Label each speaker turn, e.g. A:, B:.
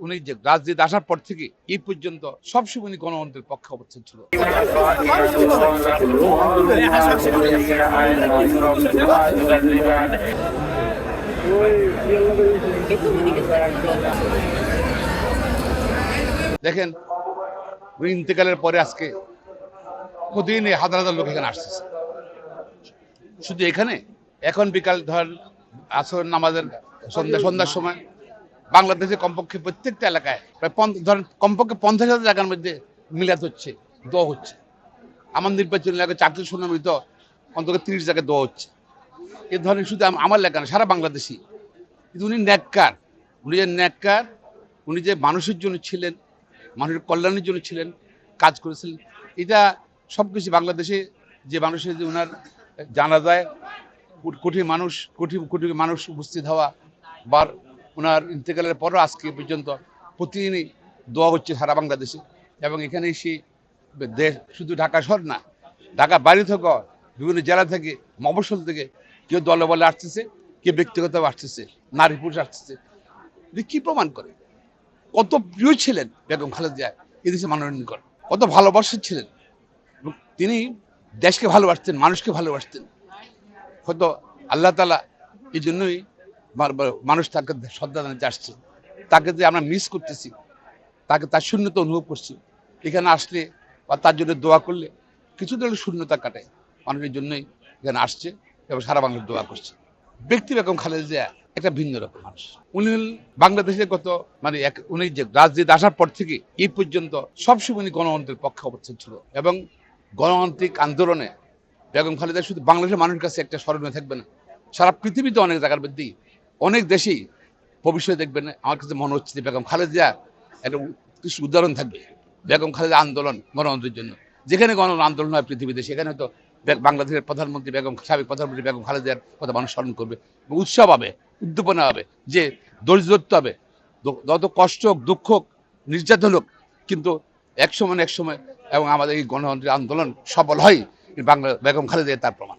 A: উনি যে রাজনীতি আসার পর থেকে এই পর্যন্ত সবসময় উনি গণতন্ত্রের পক্ষে অবস্থান ছিল। দেখেন, উনি ইন্তেকালের পরে আজকে প্রতিদিন হাজার হাজার লোক এখানে আসতেছে। শুধু এখানে এখন বিকাল ধর আসর নামাজের সন্ধ্যার সময় বাংলাদেশে কমপক্ষে প্রত্যেকটা এলাকায় প্রায় ধরেন কমপক্ষে 50,000 জায়গার মধ্যে মিলাদ হচ্ছে, দোয়া হচ্ছে। আমার নির্বাচন এলাকায় 400 মৃত অন্তত 30 জায়গায় দোয়া হচ্ছে। এ ধরনের শুধু আমার এলাকা না, সারা বাংলাদেশি। কিন্তু উনি ন্যাক্কার, উনি যে মানুষের জন্য ছিলেন, মানুষের কল্যাণের জন্য ছিলেন, কাজ করেছিলেন। এটা সবকিছু বাংলাদেশে যে মানুষের যে ওনার জানাজায় কোটি মানুষ উপস্থিত হওয়া বা ওনার ইন্তেকালের পরও আজকে পর্যন্ত প্রতিদিনই দোয়া হচ্ছে সারা বাংলাদেশে। এবং এখানে এসে দেশ শুধু ঢাকা শহর না, ঢাকা বাইরে থেকে বিভিন্ন জেলা থেকে মফস্বল থেকে কেউ দলে বলে আসতেছে, কেউ ব্যক্তিগতভাবে আসতেছে, নারী পুরুষ আসতেছে। কি প্রমাণ করে কত প্রিয় ছিলেন বেগম খালেদা জিয়া এদেশে মাননীয় করেন, কত ভালোবাসা ছিলেন। তিনি দেশকে ভালোবাসতেন, মানুষকে ভালোবাসতেন। হয়তো আল্লাহ তাআলা এই জন্যই মানুষ তাকে শ্রদ্ধা জানাতে আসছে। তাকে যে আমরা মিস করতেছি, তার শূন্যতা অনুভব করছি। এখানে আসলে বা তার জন্য দোয়া করলে কিছু হলেও শূন্যতা কাটায়। মানুষের জন্যই এখানে আসছে এবং সারা বাংলা দোয়া করছে। ব্যক্তি বেগম খালেদা জিয়া একটা ভিন্ন রকম মানুষ। উনি বাংলাদেশের উনি যে রাজনীতি আসার পর থেকে এই পর্যন্ত সবসময় উনি গণতন্ত্রের পক্ষে অবস্থান ছিল এবং গণতান্ত্রিক আন্দোলনে বেগম খালেদা শুধু বাংলাদেশের মানুষের কাছে একটা স্মরণীয় থাকবে না, সারা পৃথিবীতে অনেক জায়গার মধ্যেই অনেক দেশেই ভবিষ্যতে দেখবেন। আমার কাছে মনে হচ্ছে যে বেগম খালেদা জিয়া একটা উদাহরণ থাকবে। বেগম খালেদা আন্দোলন গণতন্ত্রের জন্য, যেখানে আন্দোলন হয় পৃথিবীতে, সেখানে হয়তো বাংলাদেশের প্রধানমন্ত্রী সাবেক প্রধানমন্ত্রী বেগম খালেদা জিয়ার কথা মানুষ স্মরণ করবে, উৎসব হবে, উদ্দীপনা হবে, যে ধৈর্য হবে, যত কষ্ট হোক, দুঃখ হোক, নির্যাতন হোক, কিন্তু এক সময় এবং আমাদের এই গণতন্ত্রের আন্দোলন সফল হয় বেগম খালেদা জিয়া তার প্রমাণ।